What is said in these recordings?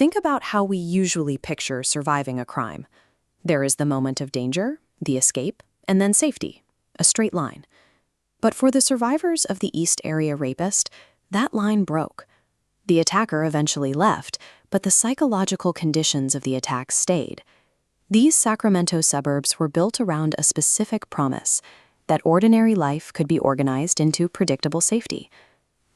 Think about how we usually picture surviving a crime. There is the moment of danger, the escape, and then safety, a straight line. But for the survivors of the East Area Rapist, that line broke. The attacker eventually left, but the psychological conditions of the attack stayed. These Sacramento suburbs were built around a specific promise, that ordinary life could be organized into predictable safety.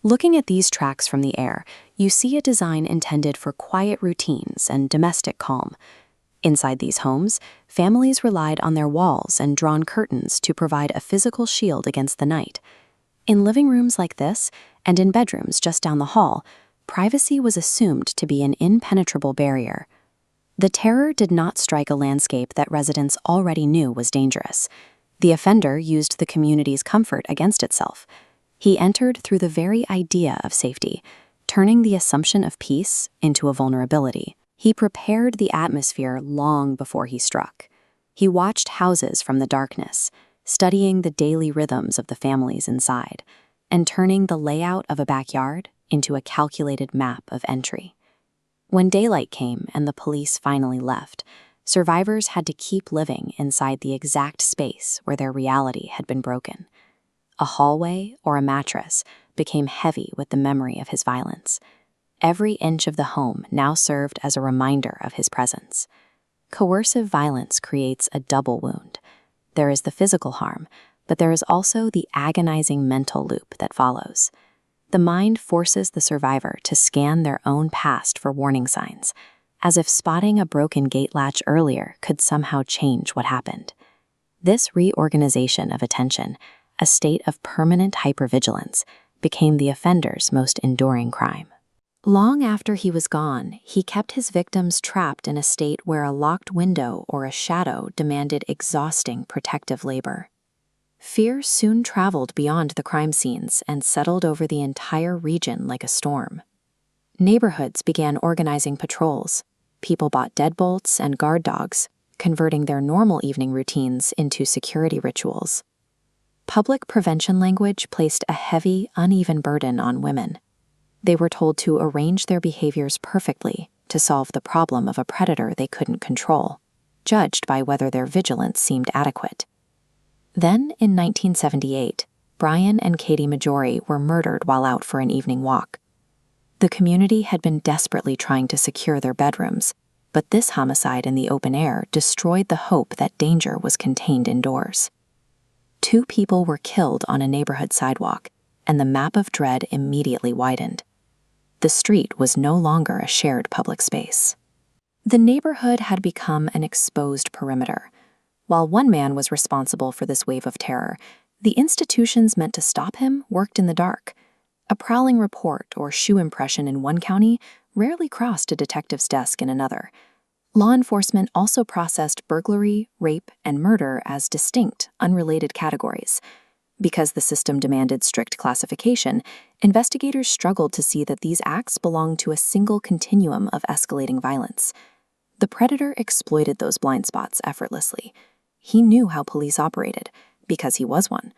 Looking at these tracks from the air, you see a design intended for quiet routines and domestic calm. Inside these homes, families relied on their walls and drawn curtains to provide a physical shield against the night. In living rooms like this, and in bedrooms just down the hall, privacy was assumed to be an impenetrable barrier. The terror did not strike a landscape that residents already knew was dangerous. The offender used the community's comfort against itself. He entered through the very idea of safety, turning the assumption of peace into a vulnerability. He prepared the atmosphere long before he struck. He watched houses from the darkness, studying the daily rhythms of the families inside, and turning the layout of a backyard into a calculated map of entry. When daylight came and the police finally left, survivors had to keep living inside the exact space where their reality had been broken. A hallway or a mattress became heavy with the memory of his violence. Every inch of the home now served as a reminder of his presence. Coercive violence creates a double wound. There is the physical harm, but there is also the agonizing mental loop that follows. The mind forces the survivor to scan their own past for warning signs, as if spotting a broken gate latch earlier could somehow change what happened. This reorganization of attention, a state of permanent hypervigilance, became the offender's most enduring crime. Long after he was gone, he kept his victims trapped in a state where a locked window or a shadow demanded exhausting protective labor. Fear soon traveled beyond the crime scenes and settled over the entire region like a storm. Neighborhoods began organizing patrols. People bought deadbolts and guard dogs, converting their normal evening routines into security rituals. Public prevention language placed a heavy, uneven burden on women. They were told to arrange their behaviors perfectly to solve the problem of a predator they couldn't control, judged by whether their vigilance seemed adequate. Then, in 1978, Brian and Katie Majori were murdered while out for an evening walk. The community had been desperately trying to secure their bedrooms, but this homicide in the open air destroyed the hope that danger was contained indoors. 2 people were killed on a neighborhood sidewalk, and the map of dread immediately widened. The street was no longer a shared public space. The neighborhood had become an exposed perimeter. While one man was responsible for this wave of terror, the institutions meant to stop him worked in the dark. A prowling report or shoe impression in one county rarely crossed a detective's desk in another. Law enforcement also processed burglary, rape, and murder as distinct, unrelated categories. Because the system demanded strict classification, investigators struggled to see that these acts belonged to a single continuum of escalating violence. The predator exploited those blind spots effortlessly. He knew how police operated, because he was one.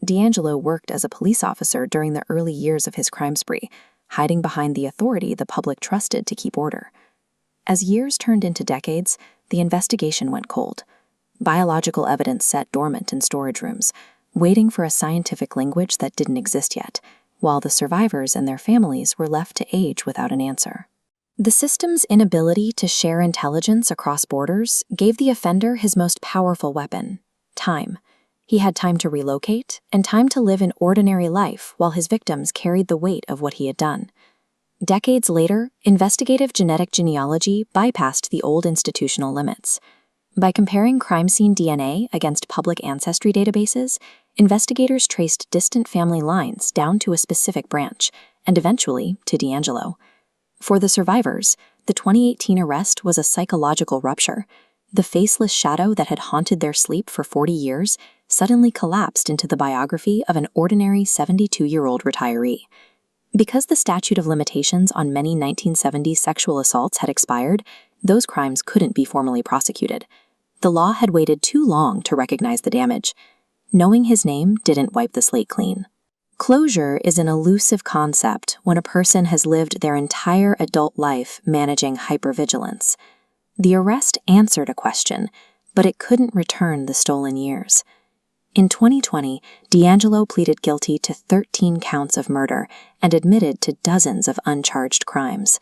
D'Angelo worked as a police officer during the early years of his crime spree, hiding behind the authority the public trusted to keep order. As years turned into decades, the investigation went cold. Biological evidence sat dormant in storage rooms, waiting for a scientific language that didn't exist yet, while the survivors and their families were left to age without an answer. The system's inability to share intelligence across borders gave the offender his most powerful weapon: time. He had time to relocate and time to live an ordinary life while his victims carried the weight of what he had done. Decades later, investigative genetic genealogy bypassed the old institutional limits. By comparing crime scene DNA against public ancestry databases, investigators traced distant family lines down to a specific branch, and eventually to D'Angelo. For the survivors, the 2018 arrest was a psychological rupture. The faceless shadow that had haunted their sleep for 40 years suddenly collapsed into the biography of an ordinary 72-year-old retiree. Because the statute of limitations on many 1970s sexual assaults had expired, those crimes couldn't be formally prosecuted. The law had waited too long to recognize the damage. Knowing his name didn't wipe the slate clean. Closure is an elusive concept when a person has lived their entire adult life managing hypervigilance. The arrest answered a question, but it couldn't return the stolen years. In 2020, D'Angelo pleaded guilty to 13 counts of murder and admitted to dozens of uncharged crimes.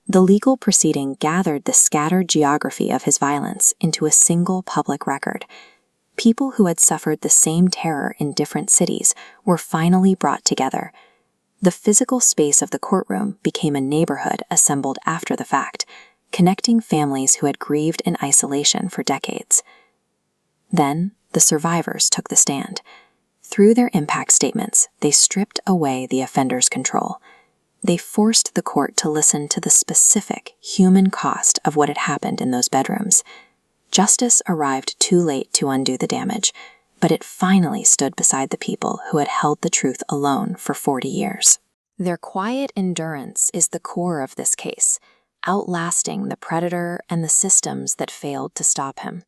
The legal proceeding gathered the scattered geography of his violence into a single public record. People who had suffered the same terror in different cities were finally brought together. The physical space of the courtroom became a neighborhood assembled after the fact, connecting families who had grieved in isolation for decades. Then, the survivors took the stand. Through their impact statements, they stripped away the offender's control. They forced the court to listen to the specific human cost of what had happened in those bedrooms. Justice arrived too late to undo the damage, but it finally stood beside the people who had held the truth alone for 40 years. Their quiet endurance is the core of this case, outlasting the predator and the systems that failed to stop him.